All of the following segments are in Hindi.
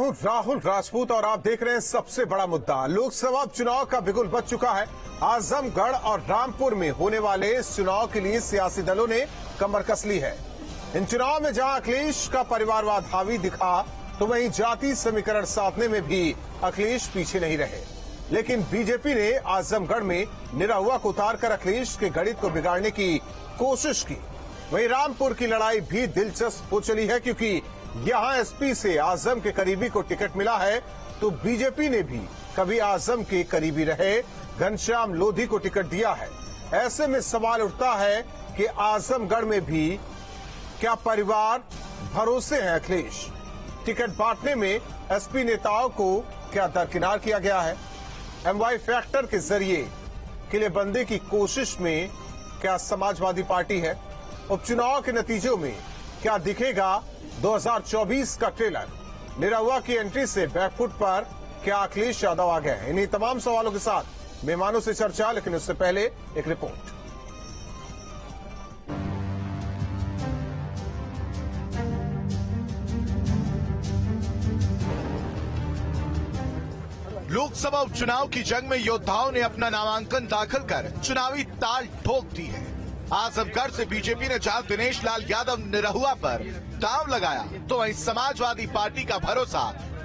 हूं राहुल राजपूत और आप देख रहे हैं सबसे बड़ा मुद्दा। लोकसभा चुनाव का बिगुल बज चुका है। आजमगढ़ और रामपुर में होने वाले इस चुनाव के लिए सियासी दलों ने कमर कस ली है। इन चुनाव में जहां अखिलेश का परिवारवाद हावी दिखा, तो वहीं जाति समीकरण साधने में भी अखिलेश पीछे नहीं रहे। लेकिन बीजेपी ने आजमगढ़ में निरहुआ को उतारकर अखिलेश के गणित को बिगाड़ने की कोशिश की। वहीं रामपुर की लड़ाई भी दिलचस्प हो चली है, क्योंकि यहां एसपी से आजम के करीबी को टिकट मिला है, तो बीजेपी ने भी कभी आजम के करीबी रहे घनश्याम लोधी को टिकट दिया है। ऐसे में सवाल उठता है कि आजमगढ़ में भी क्या परिवार भरोसे हैं अखिलेश? टिकट बांटने में एसपी नेताओं को क्या दरकिनार किया गया है? एमवाई फैक्टर के जरिए किलेबंदी की कोशिश में क्या समाजवादी पार्टी है? उपचुनाव के नतीजों में क्या दिखेगा 2024 का ट्रेलर? निरहुआ की एंट्री से बैकफुट पर क्या अखिलेश यादव आ गए? इन्हीं तमाम सवालों के साथ मेहमानों से चर्चा, लेकिन उससे पहले एक रिपोर्ट। लोकसभा उपचुनाव की जंग में योद्धाओं ने अपना नामांकन दाखिल कर चुनावी ताल ठोक दी है। आजमगढ़ से बीजेपी ने जहां दिनेश लाल यादव निरहुआ पर दांव लगाया, तो वहीं समाजवादी पार्टी का भरोसा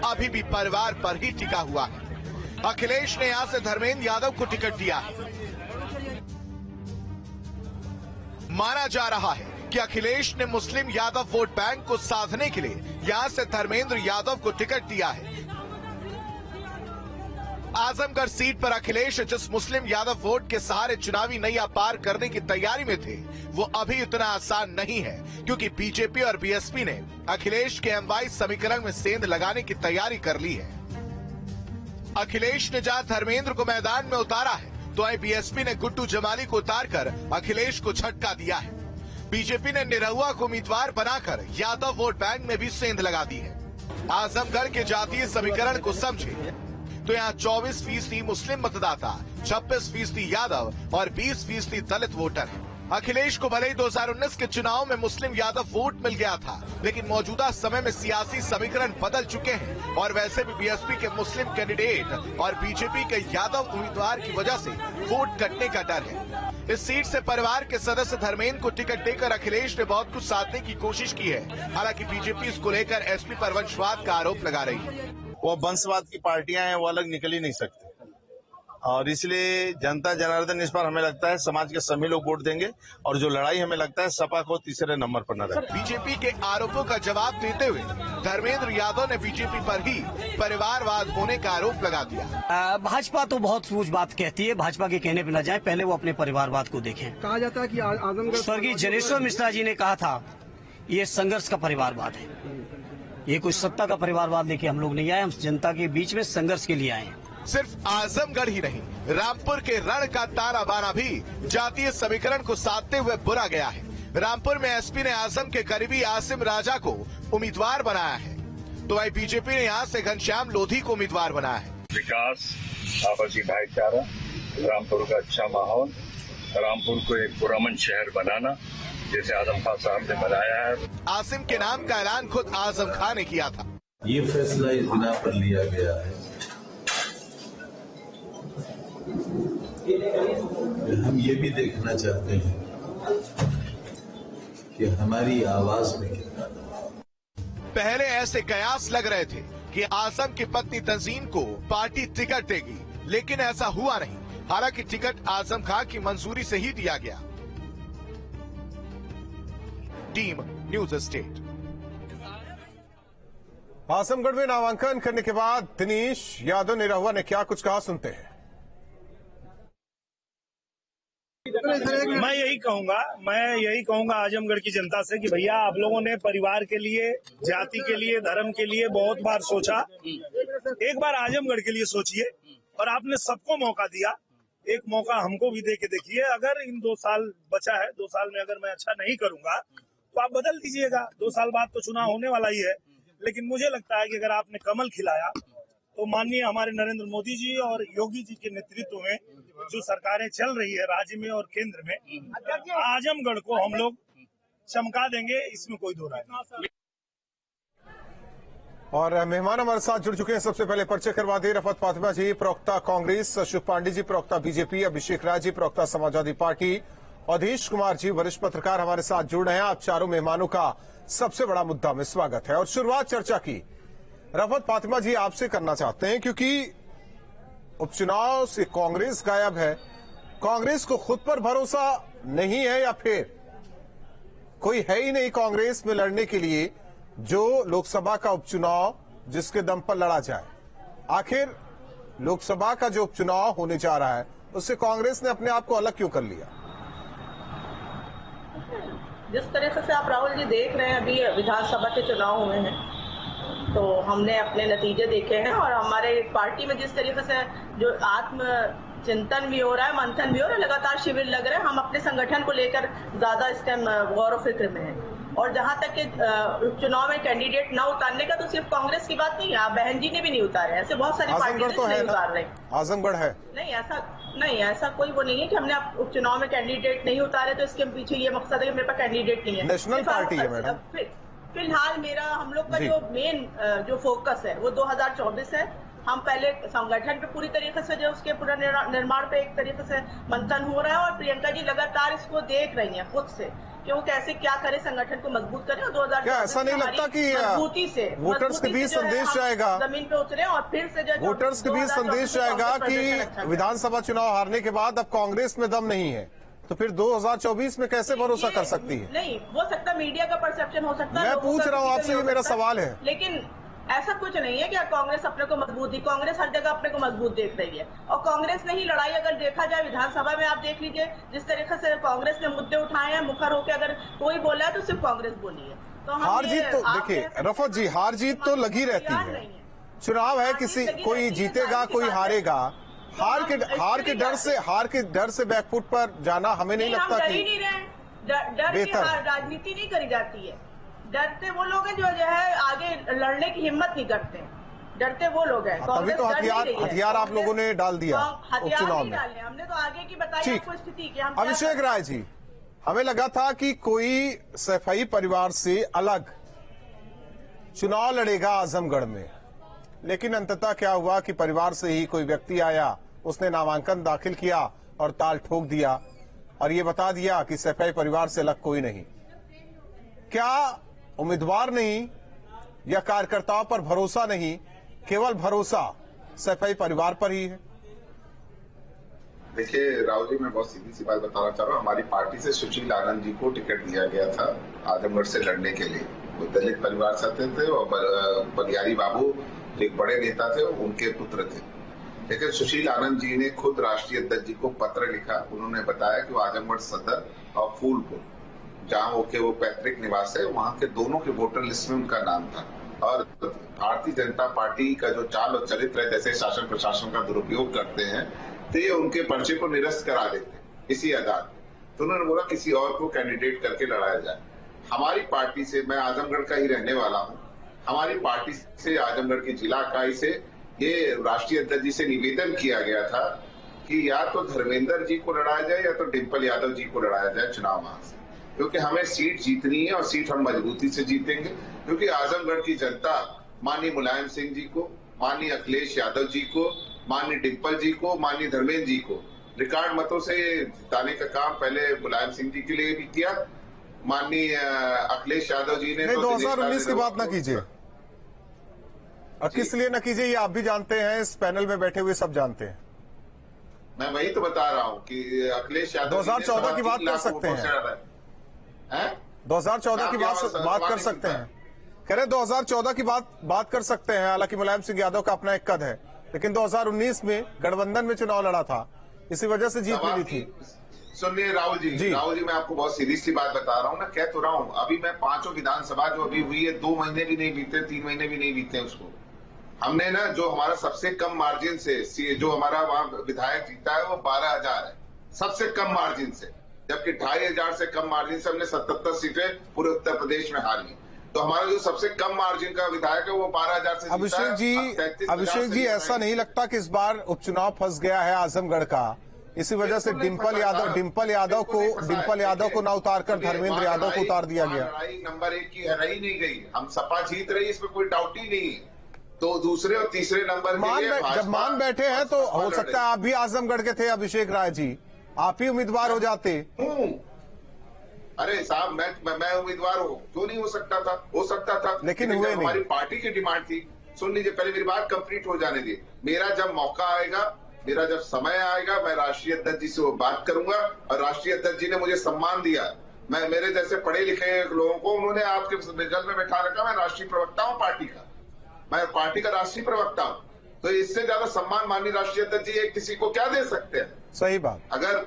अभी भी परिवार पर ही टिका हुआ है। अखिलेश ने यहां से धर्मेंद्र यादव को टिकट दिया है। माना जा रहा है कि अखिलेश ने मुस्लिम यादव वोट बैंक को साधने के लिए यहां से धर्मेंद्र यादव को टिकट दिया है। आजमगढ़ सीट पर अखिलेश जिस मुस्लिम यादव वोट के सहारे चुनावी नैया पार करने की तैयारी में थे, वो अभी इतना आसान नहीं है, क्योंकि बीजेपी और बीएसपी ने अखिलेश के एमवाई समीकरण में सेंध लगाने की तैयारी कर ली है। अखिलेश ने जहां धर्मेंद्र को मैदान में उतारा है, तो वहीं बीएसपी ने गुड्डू जमाली को उतारकर अखिलेश को झटका दिया है। बीजेपी ने निरहुआ को उम्मीदवार बनाकर यादव वोट बैंक में भी सेंध लगा दी है। आजमगढ़ के जातीय समीकरण को समझे तो यहाँ 24% मुस्लिम मतदाता, 26% यादव और 20% दलित वोटर हैं। अखिलेश को भले ही 2019 के चुनाव में मुस्लिम यादव वोट मिल गया था, लेकिन मौजूदा समय में सियासी समीकरण बदल चुके हैं और वैसे भी बीएसपी के मुस्लिम कैंडिडेट और बीजेपी के यादव उम्मीदवार की वजह से वोट कटने का डर है। इस सीट से परिवार के सदस्य धर्मेंद्र को टिकट देकर अखिलेश ने बहुत कुछ साधने की कोशिश की है। हालांकि बीजेपी इसको लेकर एसपी पर वंशवाद का आरोप लगा रही है। वो वंशवाद की पार्टियां हैं, वो अलग निकल ही नहीं सकते, और इसलिए जनता जनार्दन इस पर हमें लगता है समाज के सभी लोग वोट देंगे, और जो लड़ाई हमें लगता है सपा को तीसरे नंबर पर न रखें। बीजेपी के आरोपों का जवाब देते हुए धर्मेंद्र यादव ने बीजेपी पर ही परिवारवाद होने का आरोप लगा दिया। भाजपा तो बहुत सूझ बात कहती है, भाजपा के कहने पर न जाए, पहले वो अपने परिवारवाद को देखें। कहा जाता है कि आजमगढ़ स्वर्गीय जनेश्वर मिश्रा जी ने कहा था, ये संघर्ष का परिवारवाद है। ये कोई सत्ता का परिवारवाद लेके हम लोग नहीं आए, हम जनता के बीच में संघर्ष के लिए आए हैं। सिर्फ आजमगढ़ ही नहीं, रामपुर के रण का ताना बाना भी जातीय समीकरण को साधते हुए बुरा गया है। रामपुर में एसपी ने आजम के करीबी आसिम राजा को उम्मीदवार बनाया है, तो वही बीजेपी ने यहाँ से घनश्याम लोधी को उम्मीदवार बनाया है। विकास, आपसी भाईचारा, रामपुर का अच्छा माहौल, रामपुर को एक पुरअमन शहर बनाना, जैसे आजम खान साहब ने बनाया है। आसिम के नाम का ऐलान खुद आजम खान ने किया था। ये फैसला इस बिना पर लिया गया है, हम ये भी देखना चाहते हैं कि हमारी आवाज में कितना। पहले ऐसे कयास लग रहे थे कि आजम की पत्नी तंजीम को पार्टी टिकट देगी, लेकिन ऐसा हुआ नहीं। हालांकि टिकट आजम खान की मंजूरी से ही दिया गया। Team news state. आजमगढ़ में नामांकन करने के बाद दिनेश यादव निरहुआ ने क्या कुछ कहा, सुनते हैं। मैं यही कहूंगा आजमगढ़ की जनता से कि भैया आप लोगों ने परिवार के लिए, जाति के लिए, धर्म के लिए बहुत बार सोचा, एक बार आजमगढ़ के लिए सोचिए, और आपने सबको मौका दिया। एक मौका हमको भी दे के देखिए। अगर इन 2 साल बचा है, 2 साल में अगर मैं अच्छा नहीं करूंगा तो आप बदल दीजिएगा। 2 साल बाद तो चुनाव होने वाला ही है, लेकिन मुझे लगता है कि अगर आपने कमल खिलाया तो माननीय हमारे नरेंद्र मोदी जी और योगी जी के नेतृत्व में जो सरकारें चल रही है राज्य में और केंद्र में, आजमगढ़ को हम लोग चमका देंगे, इसमें कोई दो राय नहीं। और मेहमान हमारे साथ जुड़ चुके हैं। सबसे पहले परिचय करवा दे रफत फातिमा जी, प्रवक्ता कांग्रेस, अशोक पांडे जी, प्रवक्ता बीजेपी, अभिषेक राय जी, प्रवक्ता समाजवादी पार्टी, अवधेश कुमार जी, वरिष्ठ पत्रकार हमारे साथ जुड़ रहे हैं। आप चारों मेहमानों का सबसे बड़ा मुद्दा में स्वागत है। और शुरुआत चर्चा की रफत फातिमा जी आपसे करना चाहते हैं, क्योंकि उपचुनाव से कांग्रेस गायब है। कांग्रेस को खुद पर भरोसा नहीं है या फिर कोई है ही नहीं कांग्रेस में लड़ने के लिए जो लोकसभा का उपचुनाव जिसके दम पर लड़ा जाए? आखिर लोकसभा का जो उपचुनाव होने जा रहा है उससे कांग्रेस ने अपने आप को अलग क्यों कर लिया? जिस तरीके से आप राहुल जी देख रहे हैं, अभी विधानसभा के चुनाव हुए हैं तो हमने अपने नतीजे देखे हैं और हमारे पार्टी में जिस तरीके से जो आत्म चिंतन भी हो रहा है, मंथन भी हो रहा है, लगातार शिविर लग रहे हैं। हम अपने संगठन को लेकर ज्यादा इस टाइम गौर और फिक्र में हैं। और जहां तक के चुनाव में कैंडिडेट न उतारने का, तो सिर्फ कांग्रेस की बात नहीं है, बहन जी ने भी नहीं उतारे। ऐसे बहुत सारी पार्टियां तो नहीं उतार रहे। आजमगढ़ है नहीं, ऐसा कोई वो नहीं है कि हमने उपचुनाव में कैंडिडेट नहीं उतारे तो इसके पीछे ये मकसद है कि मेरे पास कैंडिडेट नहीं है। नेशनल पार्टी है मैडम। फिलहाल हम लोग का जो मेन जो फोकस है वो 2024 है। हम पहले संगठन पे पूरी तरीके से जो उसके पूरा निर्माण पे एक तरीके से मंथन हो रहा है और प्रियंका जी लगातार इसको देख रही हैं खुद से कि वो कैसे क्या करे, संगठन को मजबूत करें। और 2024 क्या ऐसा नहीं लगता कि मजबूती से वोटर्स के बीच संदेश जाएगा, जमीन पे उतरे और फिर से जो वोटर्स के बीच संदेश जाएगा कि विधानसभा चुनाव हारने के बाद अब कांग्रेस में दम नहीं है, तो फिर 2024 में कैसे भरोसा कर सकती है? नहीं हो सकता, मीडिया का परसेप्शन हो सकता है। मैं पूछ रहा हूँ आपसे, ये मेरा सवाल है। लेकिन ऐसा कुछ नहीं है कि कांग्रेस अपने को मजबूत ही, कांग्रेस हर जगह अपने को मजबूत देख रही है। और कांग्रेस ने ही लड़ाई अगर देखा जाए विधानसभा में, आप देख लीजिए जिस तरीके से कांग्रेस ने मुद्दे उठाए हैं, मुखर होकर अगर कोई बोला है तो सिर्फ कांग्रेस बोली है। तो हार जीत तो देखिए रफत जी, हार जीत तो लगी रहती है। चुनाव है, किसी कोई जीतेगा कोई हारेगा। हार के डर से बैकफुट पर जाना हमें नहीं लगता कि डर की राजनीति नहीं करी जाती है। डरते वो लोग हैं जो है आगे लड़ने की हिम्मत नहीं करते। डरते वो लोग हैं। तभी तो हथियार आप लोगों ने डाल दिया उपचुनाव में। हमने तो आगे की बताई आपको स्थिति कि हम। अभिषेक राय जी, हमें लगा था कि कोई सैफई परिवार से अलग चुनाव लड़ेगा आजमगढ़ में, लेकिन अंततः क्या हुआ कि परिवार से ही कोई व्यक्ति आया, उसने नामांकन दाखिल किया और ताल ठोक दिया और ये बता दिया कि सैफई परिवार से अलग कोई नहीं। क्या उम्मीदवार नहीं या कार्यकर्ताओं पर भरोसा नहीं, केवल भरोसा सैफई परिवार पर ही है? देखिए राहुल जी, मैं बहुत सीधी सी बात बताना चाह रहा हूँ। हमारी पार्टी से सुशील आनंद जी को टिकट दिया गया था आजमगढ़ से लड़ने के लिए। वो दलित परिवार से थे और बलियारी बाबू एक बड़े नेता थे, उनके पुत्र थे। लेकिन सुशील आनंद जी ने खुद राष्ट्रीय अध्यक्ष जी को पत्र लिखा। उन्होंने बताया कि वो आजमगढ़ सदर और फूलपुर, जहाँ वो पैतृक निवास है, वहाँ के दोनों के वोटर लिस्ट में उनका नाम था। और भारतीय जनता पार्टी का जो चाल और चरित्र है, जैसे शासन प्रशासन का दुरुपयोग करते हैं, तो ये उनके पर्चे को निरस्त करा देते इसी आधार पर। तो उन्होंने बोला किसी और को कैंडिडेट करके लड़ाया जाए। हमारी पार्टी से, मैं आजमगढ़ का ही रहने वाला हूँ, हमारी पार्टी से आजमगढ़ की जिला इकाई से ये राष्ट्रीय अध्यक्ष जी से निवेदन किया गया था कि या तो धर्मेंद्र जी को लड़ाया जाए या तो डिम्पल यादव जी को लड़ाया जाए चुनाव महान से, क्योंकि हमें सीट जीतनी है और सीट हम मजबूती से जीतेंगे। क्योंकि आजमगढ़ की जनता माननीय मुलायम सिंह जी को, माननीय अखिलेश यादव जी को, माननीय डिम्पल जी को, माननीय धर्मेंद्र जी को रिकॉर्ड मतों से जिताने का काम पहले मुलायम सिंह जी के लिए भी किया। माननीय अखिलेश यादव जी ने 2019 की बात ना कीजिए, किस लिए न कीजिए ये आप भी जानते हैं, इस पैनल में बैठे हुए सब जानते हैं। मैं वही तो बता रहा हूँ कि अखिलेश यादव 2014 की बात कर सकते हैं, 2014 की बात कर सकते हैं, कह रहे 2014 की बात कर सकते हैं। हालांकि मुलायम सिंह यादव का अपना एक कद है, लेकिन 2019 में गठबंधन में चुनाव लड़ा था, इसी वजह से जीत मिली थी। सुनिए राहुल जी, मैं आपको बहुत सीधी सी बात बता रहा हूँ ना, कह तो रहा हूँ। अभी मैं 5 विधानसभा जो अभी हुई है, 2 महीने भी नहीं बीते, 3 महीने भी नहीं बीते उसको, हमने ना जो हमारा सबसे कम मार्जिन से जो हमारा वहाँ विधायक जीता है वो 12,000 है, सबसे कम मार्जिन से, जबकि 2,500 से कम मार्जिन से हमने 77 सीटें पूरे उत्तर प्रदेश में हारी। तो हमारा जो सबसे कम मार्जिन का विधायक है वो 12,000 से। अभिषेक जी, ऐसा नहीं लगता कि इस बार उपचुनाव फंस गया है आजमगढ़ का? इसी वजह से डिंपल यादव को ना उतारकर धर्मेंद्र यादव को उतार दिया गया। लड़ाई नंबर 1 की रही नहीं गई, हम सपा जीत रही, इसमें कोई डाउट ही नहीं। तो दूसरे और तीसरे नंबर जब मान बैठे हैं तो हो सकता है आप भी आजमगढ़ के थे अभिषेक राय जी, आप ही उम्मीदवार हो जाते। अरे साहब मैं उम्मीदवार हूँ, क्यों नहीं हो सकता था? हो सकता था, लेकिन हुए नहीं। हमारी पार्टी की डिमांड थी। सुन लीजिए, पहले मेरी बात कंप्लीट हो जाने दी। मेरा जब मौका आएगा, मेरा जब समय आएगा, मैं राष्ट्रीय अध्यक्ष जी से वो बात करूंगा। और राष्ट्रीय अध्यक्ष जी ने मुझे सम्मान दिया, मैं मेरे जैसे पढ़े लिखे लोगों को उन्होंने आपके रिजल्ट में बैठा रखा। मैं राष्ट्रीय प्रवक्ता हूँ पार्टी का, मैं पार्टी का राष्ट्रीय प्रवक्ता हूँ। तो इससे ज्यादा सम्मान माननीय राष्ट्रीय अध्यक्ष जी किसी को क्या दे सकते हैं? सही बात। अगर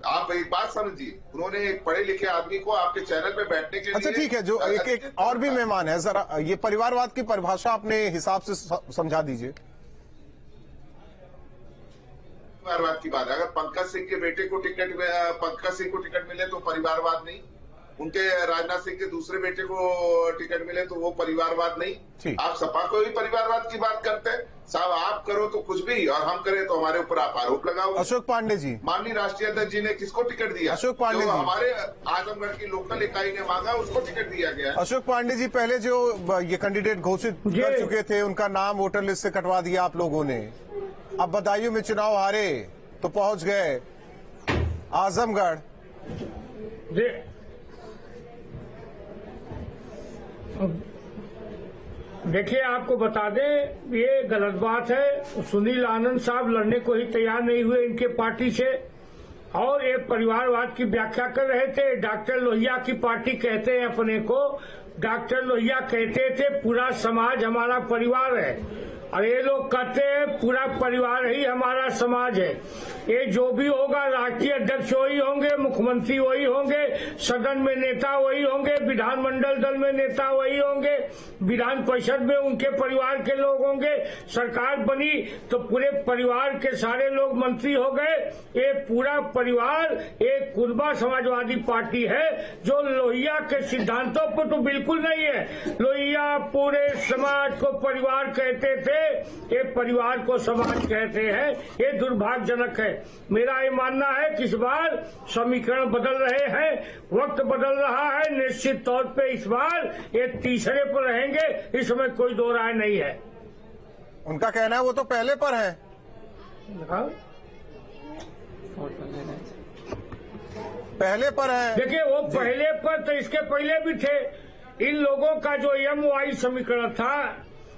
आप एक बात समझिए, उन्होंने एक पढ़े लिखे आदमी को आपके चैनल पे बैठने के लिए। अच्छा ठीक है, जो एक और भी मेहमान है, जरा ये परिवारवाद की परिभाषा अपने हिसाब से समझा दीजिए। परिवारवाद की बात है, अगर पंकज सिंह के बेटे को टिकट मिले तो परिवारवाद नहीं, उनके राजनाथ सिंह के दूसरे बेटे को टिकट मिले तो वो परिवारवाद नहीं। आप सपा को भी परिवारवाद की बात करते हैं साहब। आप करो तो कुछ भी और हम करें तो हमारे ऊपर आप आरोप लगाओ। अशोक पांडे जी, माननीय राष्ट्रीय अध्यक्ष जी ने किसको टिकट दिया? अशोक पांडे जी, हमारे आजमगढ़ की लोकल इकाई ने मांगा, उसको टिकट दिया गया। अशोक पांडे जी, पहले जो ये कैंडिडेट घोषित कर चुके थे उनका नाम वोटर लिस्ट से कटवा दिया आप लोगों ने। अब बदायूं में चुनाव हारे तो पहुंच गए आजमगढ़। देखिए, आपको बता दें, ये गलत बात है। सुनील आनंद साहब लड़ने को ही तैयार नहीं हुए इनके पार्टी से, और ये परिवारवाद की व्याख्या कर रहे थे। डॉक्टर लोहिया की पार्टी कहते हैं अपने को। डॉक्टर लोहिया कहते थे पूरा समाज हमारा परिवार है, और ये लोग कहते हैं पूरा परिवार ही हमारा समाज है। ये जो भी होगा, राष्ट्रीय अध्यक्ष वही होंगे, मुख्यमंत्री वही होंगे, सदन में नेता वही होंगे, विधानमंडल दल में नेता वही होंगे, विधान परिषद में उनके परिवार के लोग होंगे। सरकार बनी तो पूरे परिवार के सारे लोग मंत्री हो गए। ये पूरा परिवार एक कुर्बा समाजवादी पार्टी है, जो लोहिया के सिद्धांतों पर तो बिल्कुल नहीं है। लोहिया पूरे समाज को परिवार कहते थे, ये परिवार को समाज कहते हैं। ये दुर्भाग्यजनक है। मेरा ये मानना है कि इस बार समीकरण बदल रहे हैं, वक्त बदल रहा है। निश्चित तौर पे इस बार ये तीसरे पर रहेंगे, इसमें कोई दो राय नहीं है। उनका कहना है वो तो पहले पर है। पहले पर है। देखिए, वो पहले पर तो इसके पहले भी थे। इन लोगों का जो MY समीकरण था,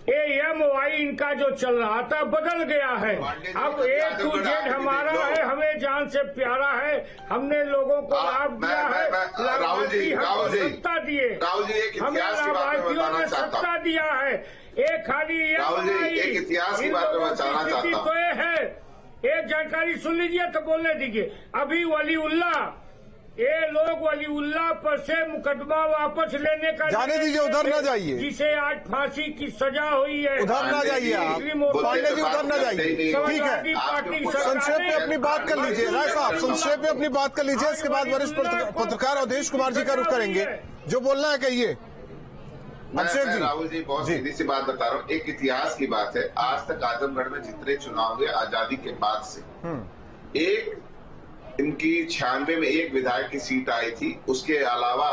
MY इनका जो चल रहा था बदल गया है। अब A to Z हमारा है, हमें जान से प्यारा है। हमने लोगों को लाभ दिया है, लाभार्थी हमको सत्ता दिए, हमें लाभार्थियों ने सत्ता दिया है। एक खाली इतिहास की बात में बताना चाहता हूं। तो ये है, एक जानकारी सुन लीजिए तो बोलने दीजिए। अभी वलीउल्लाह, ये लोग वलीउल्लाह पर से मुकदमा वापस लेने का, जाने दीजिए, उधर न जाइए, जिसे आज फांसी की सजा हुई है। उधर न जाइए आप, पांडे जी उधर न जाइए। ठीक है, संक्षेप में अपनी बात कर लीजिए। राय साहब, संक्षेप में अपनी बात कर लीजिए, इसके बाद वरिष्ठ पत्रकार अवधेश कुमार जी का रुख करेंगे। जो बोलना है कहिए। अभिषेक जी। राहुल जी, बहुत सीधी सी बात बता रहा हूँ। एक इतिहास की बात है। आज तक आजमगढ़ में जितने चुनाव हुए आजादी के बाद से, एक इनकी 96 में एक विधायक की सीट आई थी, उसके अलावा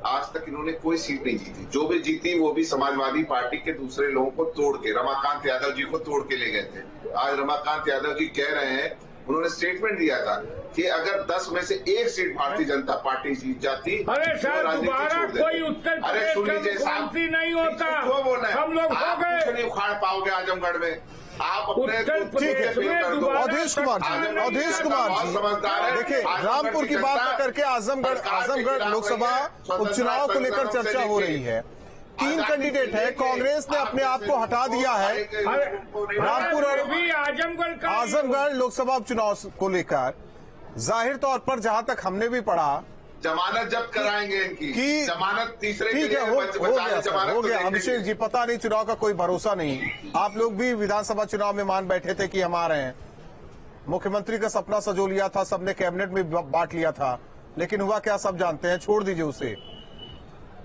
आज तक इन्होंने कोई सीट नहीं जीती। जो भी जीती वो भी समाजवादी पार्टी के दूसरे लोगों को तोड़ के, रमाकांत यादव जी को तोड़ के ले गए थे। आज रमाकांत यादव जी कह रहे हैं, उन्होंने स्टेटमेंट दिया था कि अगर 10 में से एक सीट भारतीय जनता पार्टी जीत जाती, अरे सर, दोबारा कोई उत्तर प्रदेश का मुख्यमंत्री नहीं होता। हम लोग हो गए, नहीं उखाड़ पाओगे आजमगढ़ में। आप अपने अवधेश कुमार जी देखिए, रामपुर की बात न करके आजमगढ़ लोकसभा उपचुनाव को लेकर चर्चा हो रही है। 3 कैंडिडेट है, कांग्रेस ने अपने आप को हटा दिया है रामपुर और आजमगढ़ लोकसभा उपचुनाव को लेकर। जाहिर तौर पर जहां तक हमने भी पढ़ा, जमानत जब्त कराएंगे इनकी, जमानत तीसरे, ठीक है, हो गया अभिषेक जी, पता नहीं, चुनाव का कोई भरोसा नहीं। आप लोग भी विधानसभा चुनाव में मान बैठे थे कि हम आ रहे हैं, मुख्यमंत्री का सपना सजो लिया था, सबने कैबिनेट में बांट लिया था, लेकिन हुआ क्या सब जानते हैं, छोड़ दीजिए उसे।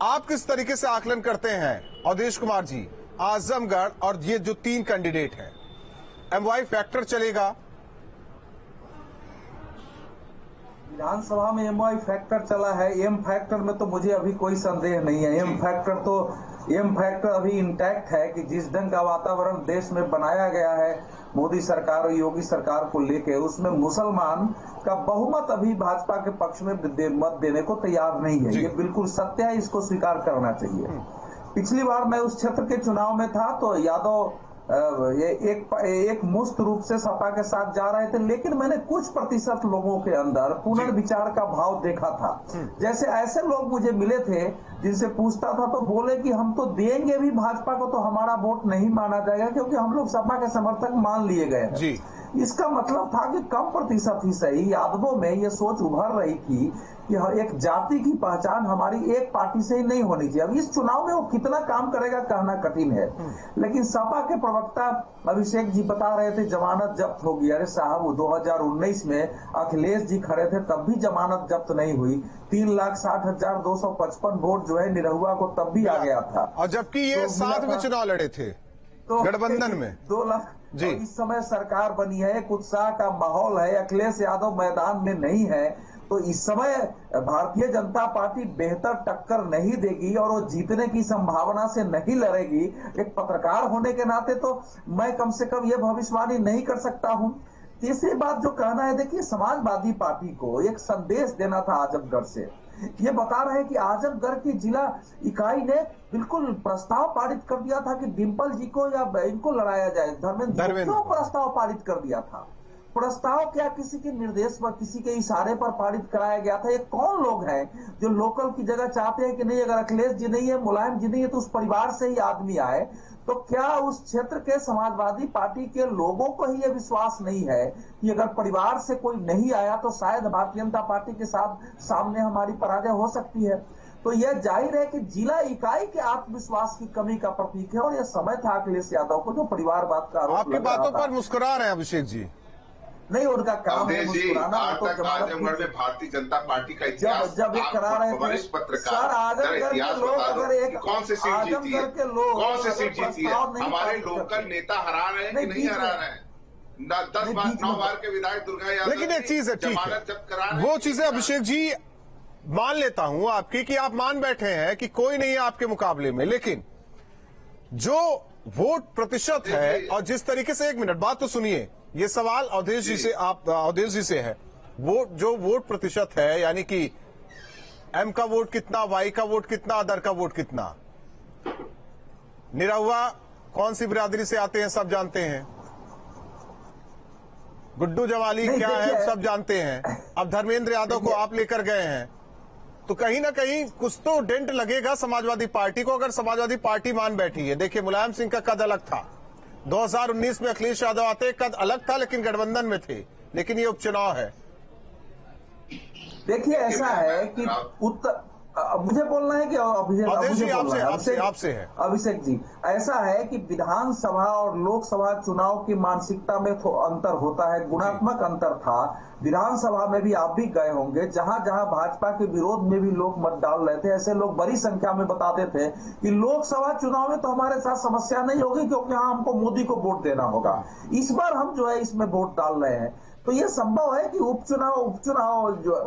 आप किस तरीके से आकलन करते हैं अवधेश कुमार जी, आजमगढ़ और ये जो 3 कैंडिडेट हैं, MY फैक्टर चलेगा? विधानसभा में एमवाई फैक्टर चला है। एम फैक्टर में तो मुझे अभी कोई संदेह नहीं है। एम फैक्टर अभी इंटैक्ट है कि जिस ढंग का वातावरण देश में बनाया गया है मोदी सरकार और योगी सरकार को लेके, उसमें मुसलमान का बहुमत अभी भाजपा के पक्ष में मत देने को तैयार नहीं है। ये बिल्कुल सत्य है, इसको स्वीकार करना चाहिए। पिछली बार मैं उस क्षेत्र के चुनाव में था तो यादव ये एक मुक्त रूप से सपा के साथ जा रहे थे, लेकिन मैंने कुछ प्रतिशत लोगों के अंदर पुनर्विचार का भाव देखा था। जैसे ऐसे लोग मुझे मिले थे जिनसे पूछता था तो बोले कि हम तो देंगे भी भाजपा को, तो हमारा वोट नहीं माना जाएगा क्योंकि हम लोग सपा के समर्थक मान लिए गए हैं। इसका मतलब था कि कम प्रतिशत ही सही यादवों में ये सोच उभर रही थी कि एक जाति की पहचान हमारी एक पार्टी से ही नहीं होनी चाहिए। अब इस चुनाव में वो कितना काम करेगा कहना कठिन है, लेकिन सपा के प्रवक्ता अभिषेक जी बता रहे थे जमानत जब्त होगी। अरे साहब, वो 2019 में अखिलेश जी खड़े थे तब भी जमानत जब्त नहीं हुई। 3,60,255 वोट जो है निरहुआ को तब भी आ गया था, और जबकि ये साथ में चुनाव लड़े थे तो गठबंधन में 2 लाख जी। इस समय सरकार बनी है, एक उत्साह का माहौल है, अखिलेश यादव मैदान में नहीं है, तो इस समय भारतीय जनता पार्टी बेहतर टक्कर नहीं देगी और वो जीतने की संभावना से नहीं लड़ेगी। एक पत्रकार होने के नाते तो मैं कम से कम ये भविष्यवाणी नहीं कर सकता हूं। तीसरी बात जो कहना है, देखिए समाजवादी पार्टी को एक संदेश देना था आजमगढ़ से। ये बता रहे हैं कि आजमगढ़ की जिला इकाई ने बिल्कुल प्रस्ताव पारित कर दिया था कि डिम्पल जी को या इनको लड़ाया जाए, धर्मेंद्र को प्रस्ताव पारित कर दिया था। प्रस्ताव क्या किसी के निर्देश पर, किसी के इशारे पर पारित कराया गया था? ये कौन लोग हैं जो लोकल की जगह चाहते हैं कि नहीं, अगर अखिलेश जी नहीं है, मुलायम जी नहीं है, तो उस परिवार से ही आदमी आए? तो क्या उस क्षेत्र के समाजवादी पार्टी के लोगों को ही ये विश्वास नहीं है कि अगर परिवार से कोई नहीं आया तो शायद भारतीय जनता पार्टी के साथ सामने हमारी पराजय हो सकती है? तो यह जाहिर है कि जिला इकाई के आत्मविश्वास की कमी का प्रतीक है और यह समय था अखिलेश यादव को जो परिवारवाद का आरोप आपकी बातों पर मुस्कुरा रहे हैं अभिषेक जी। नहीं, उनका काम है मुस्कुराना। आजमगढ़ में भारतीय जनता पार्टी का इतिहास जब ये करा रहे थे सर, आजमगढ़ के लोग अगर एक कौन से सीट जीती है, कौन से सीट जीती है? हमारे लोकल नेता हरा रहे हैं कि नहीं हरा रहे हैं? 10-9 बार के विधायक दुर्गा यादव, लेकिन एक चीज है, ठीक है, वो चीजें अभिषेक जी मान लेता हूं आपकी कि आप मान बैठे हैं कि कोई नहीं है आपके मुकाबले में, लेकिन जो वोट प्रतिशत है और जिस तरीके से, 1 मिनट बात तो सुनिए, ये सवाल अवधेश जी से है। जो वोट प्रतिशत है, यानी कि एम का वोट कितना, वाई का वोट कितना, अदर का वोट कितना, निरहुआ कौन सी बिरादरी से आते हैं सब जानते हैं, गुड्डू जवाली क्या है सब जानते हैं। अब धर्मेंद्र यादव को आप लेकर गए हैं तो कहीं ना कहीं कुछ तो डेंट लगेगा समाजवादी पार्टी को, अगर समाजवादी पार्टी मान बैठी है। देखिए, मुलायम सिंह का कद अलग था, 2019 में अखिलेश यादव आते कद अलग था, लेकिन गठबंधन में थे, लेकिन ये उपचुनाव है। देखिए, ऐसा है कि मुझे बोलना है कि अभिषेक जी, ऐसा है कि विधानसभा और लोकसभा चुनाव की मानसिकता में तो अंतर होता है, गुणात्मक अंतर था। विधानसभा में भी आप भी गए होंगे, जहां जहां भाजपा के विरोध में भी लोग मत डाल रहे थे, ऐसे लोग बड़ी संख्या में बताते थे कि लोकसभा चुनाव में तो हमारे साथ समस्या नहीं होगी क्योंकि यहाँ हमको मोदी को वोट देना होगा। इस बार हम जो है इसमें वोट डाल रहे हैं, तो ये संभव है कि उपचुनाव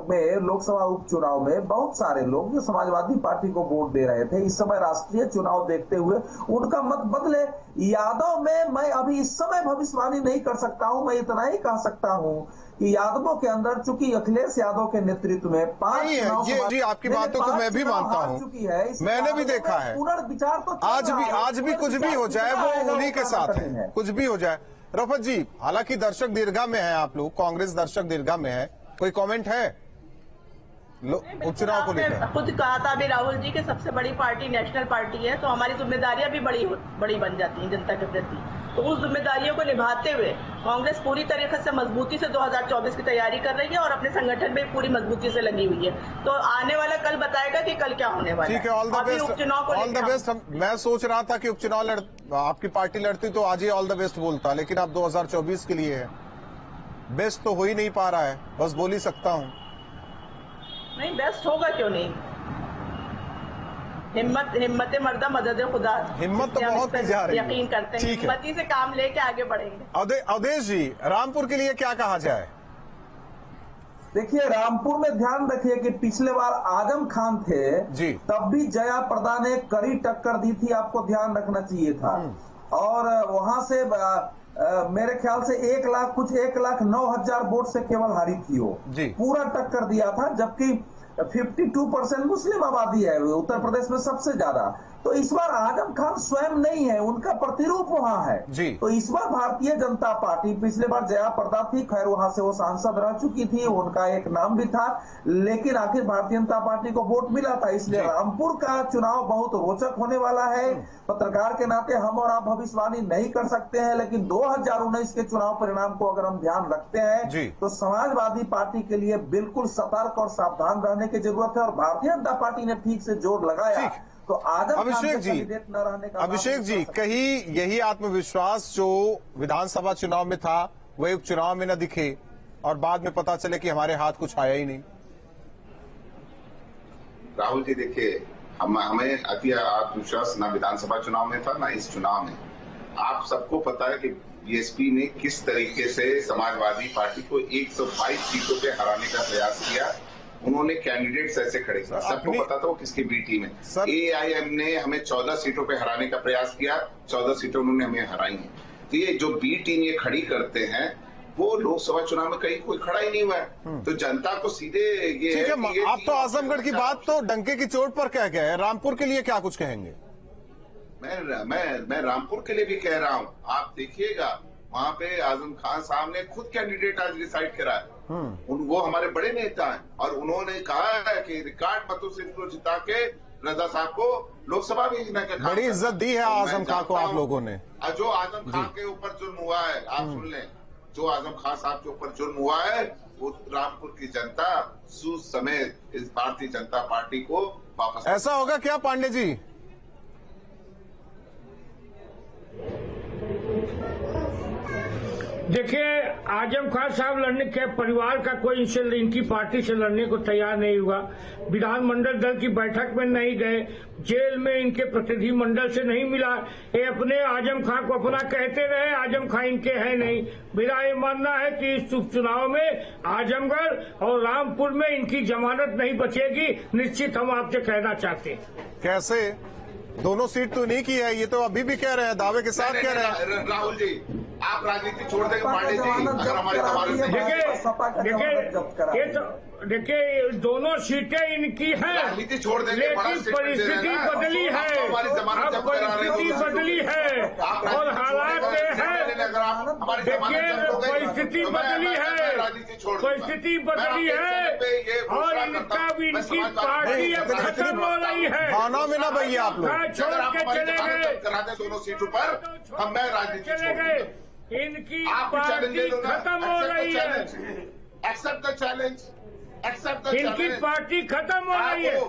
में, लोकसभा उपचुनाव में बहुत सारे लोग जो समाजवादी पार्टी को वोट दे रहे थे, इस समय राष्ट्रीय चुनाव देखते हुए उनका मत बदले। यादव में मैं अभी इस समय भविष्यवाणी नहीं कर सकता हूं, मैं इतना ही कह सकता हूं कि यादवों के अंदर, चूंकि अखिलेश यादव के नेतृत्व में 5 जी, आपकी बातों को मैं भी मानता हूं, मैंने भी देखा है। पुनर्विचार तो आज भी कुछ भी हो जाए वो उन्हीं के साथ है, कुछ भी हो जाए। रफत जी, हालांकि दर्शक दीर्घा में है, आप लोग कांग्रेस दर्शक दीर्घा में है, कोई कमेंट है उपचुनाव को लेकर? खुद कहा था अभी राहुल जी की सबसे बड़ी पार्टी नेशनल पार्टी है, तो हमारी जिम्मेदारियां भी बड़ी बन जाती हैं जनता के प्रति। तो उस जिम्मेदारियों को निभाते हुए कांग्रेस पूरी तरीके से मजबूती से 2024 की तैयारी कर रही है और अपने संगठन में पूरी मजबूती से लगी हुई है। तो आने वाला कल बताएगा कि कल क्या होने वाला है। ठीक है, ऑल द बेस्ट। मैं सोच रहा था कि उपचुनाव आपकी पार्टी लड़ती तो आज ही ऑल द बेस्ट बोलता, लेकिन अब 2024 के लिए है, बेस्ट तो हो ही नहीं पा रहा है, बस बोल ही सकता हूँ। नहीं, बेस्ट होगा क्यों नहीं, हिम्मत मर्दा मदद खुदा, हिम्मत तो बहुत जा रही है, यकीन करते हैं, हिम्मती से काम लेके आगे बढ़ेंगे। अवधेश जी, रामपुर के लिए क्या कहा जाए? देखिए रामपुर में ध्यान रखिए कि पिछले बार आजम खान थे जी, तब भी जया प्रदा ने कड़ी टक्कर दी थी, आपको ध्यान रखना चाहिए था। और वहां से मेरे ख्याल से 1,09,000 वोट से केवल हारी थी वो, पूरा टक्कर दिया था, जबकि 52% मुस्लिम आबादी है उत्तर प्रदेश में सबसे ज्यादा। तो इस बार आजम खान स्वयं नहीं है, उनका प्रतिरूप वहां है जी। तो इस बार भारतीय जनता पार्टी, पिछले बार जया प्रदा थी, खैर वहां से वो सांसद रह चुकी थी, उनका एक नाम भी था, लेकिन आखिर भारतीय जनता पार्टी को वोट मिला था। इसलिए रामपुर का चुनाव बहुत रोचक होने वाला है। पत्रकार के नाते हम और आप भविष्यवाणी नहीं कर सकते हैं, लेकिन 2019 के चुनाव परिणाम को अगर हम ध्यान रखते हैं तो समाजवादी पार्टी के लिए बिल्कुल सतर्क और सावधान रहने की जरूरत है। और भारतीय जनता पार्टी ने ठीक से जोर लगाया तो अभिषेक जी कहीं यही आत्मविश्वास जो विधानसभा चुनाव में था वही उपचुनाव में न दिखे और बाद में पता चले कि हमारे हाथ कुछ आया ही नहीं। राहुल जी देखिए, हमें अति आत्मविश्वास न विधानसभा चुनाव में था न इस चुनाव में। आप सबको पता है कि बीएसपी ने किस तरीके से समाजवादी पार्टी को 122 सीटों पे हराने का प्रयास किया। उन्होंने कैंडिडेट्स ऐसे खड़े किए, सबको पता था वो किसकी बी टीम है। एआईएम ने हमें 14 सीटों पे हराने का प्रयास किया, 14 सीटें उन्होंने हमें हराई हैं। तो ये जो बी टीम ये खड़ी करते हैं वो लोकसभा चुनाव में कहीं कोई खड़ा ही नहीं हुआ है। तो जनता को सीधे ये ठीक है, आप तो आजमगढ़ की बात तो डंके की चोट पर कह गए, रामपुर के लिए क्या कुछ कहेंगे? मैं रामपुर के लिए भी कह रहा हूँ, आप देखिएगा वहाँ पे आजम खान साहब ने खुद कैंडिडेट आज डिसाइड करा है। वो हमारे बड़े नेता हैं और उन्होंने कहा है कि रिकॉर्ड मतों से इनको जिता के रजा साहब को लोकसभा भेजने का बड़ी इज्जत दी है आजम खान को आप लोगों ने। जो आजम खान के ऊपर जुर्म हुआ है, आप सुन लें, जो आजम खान साहब के ऊपर जुर्म हुआ है वो रामपुर की जनता सूद समेत इस भारतीय जनता पार्टी को वापस। ऐसा होगा क्या पांडे जी? देखिए, आजम खान साहब लड़ने के परिवार का कोई इनकी पार्टी से लड़ने को तैयार नहीं हुआ। विधानमंडल दल की बैठक में नहीं गए, जेल में इनके प्रतिनिधि मंडल से नहीं मिला। ये अपने आजम खान को अपना कहते रहे, आजम खान इनके है नहीं। मेरा ये मानना है कि इस उपचुनाव में आजमगढ़ और रामपुर में इनकी जमानत नहीं बचेगी, निश्चित हम आपसे कहना चाहते हैं। कैसे? दोनों सीट तो नहीं की है, ये तो अभी भी कह रहे हैं, दावे के साथ कह रहे हैं। राहुल जी आप राजनीति छोड़ देंगे पांडे जी अगर हमारे देखिए दोनों सीटें इनकी हैं, राजनीति छोड़ देंगे, लेकिन परिस्थिति बदली है, अब परिस्थिति बदली है और हालात हैं। देखिए परिस्थिति बदली है, परिस्थिति बदली है और इनकी पार्टी अब खत्म हो रही है। भावना में ना भैया आप लोग छोड़ के चले गए, दोनों सीटों पर हम मैं राजनीति चले गए, इनकी पार्टी खत्म हो रही है। Accept the challenge, accept the इनकी पार्टी खत्म हो रही है।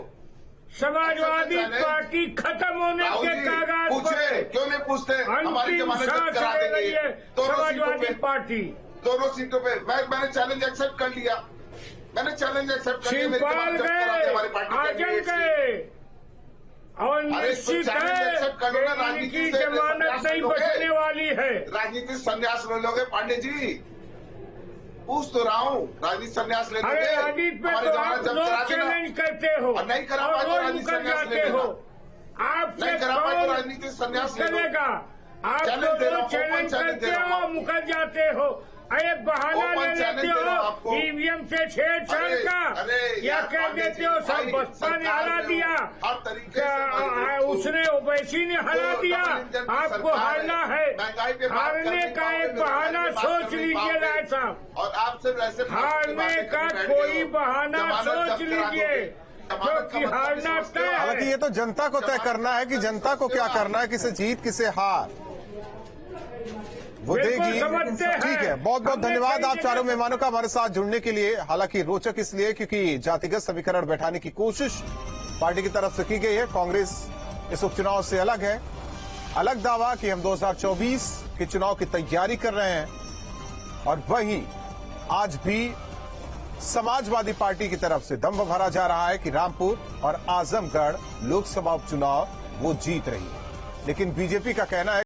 समाजवादी पार्टी खत्म होने के कागज पूछे क्यों नहीं पूछते? अंतिम सांस ले रही है समाजवादी पार्टी। दोनों सीटों पे मैंने चैलेंज एक्सेप्ट कर लिया, मैंने चैलेंज एक्सेप्ट कर लिया। शिवपाल गए, आजम गए और निश्चित है इनकी जमानत नहीं बचने वाली है। राजनीतिक संन्यास ले लोगे पांडे जी? पूछ तो रहा हूँ, राजनीतिक संन्यास ले लोगे? अरे राजनीति पे तो आप लोग चैलेंज करते हो और नहीं करा पाए तो राजनीतिक जाते हो। आपसे राजनीतिक संन्यास चलेगा, आप लोग चैलेंज करते हो, मुकर जाते हो, अरे बहाना ले लेते हो ईवीएम से छेड़छाड़ का, या कह देते हो सब बसपा ने हरा दिया, उसने ओवैसी ने हरा दिया, आपको हारना है। हारने का एक बहाना सोच लीजिए राय साहब, और आपसे वैसे हारने का कोई बहाना सोच लीजिए क्योंकि हारना तय। हालांकि ये तो जनता को तय करना है कि जनता को क्या करना है, किसे जीत किसे हार वो देगी। ठीक है, बहुत बहुत धन्यवाद आप चारों मेहमानों का हमारे साथ जुड़ने के लिए। हालांकि रोचक इसलिए क्योंकि जातिगत समीकरण बैठाने की कोशिश पार्टी की तरफ से की गई है। कांग्रेस इस उपचुनाव से अलग है, अलग दावा कि हम 2024 के चुनाव की तैयारी कर रहे हैं, और वहीं आज भी समाजवादी पार्टी की तरफ से दम भरा जा रहा है कि रामपुर और आजमगढ़ लोकसभा उपचुनाव वो जीत रही है। लेकिन बीजेपी का कहना है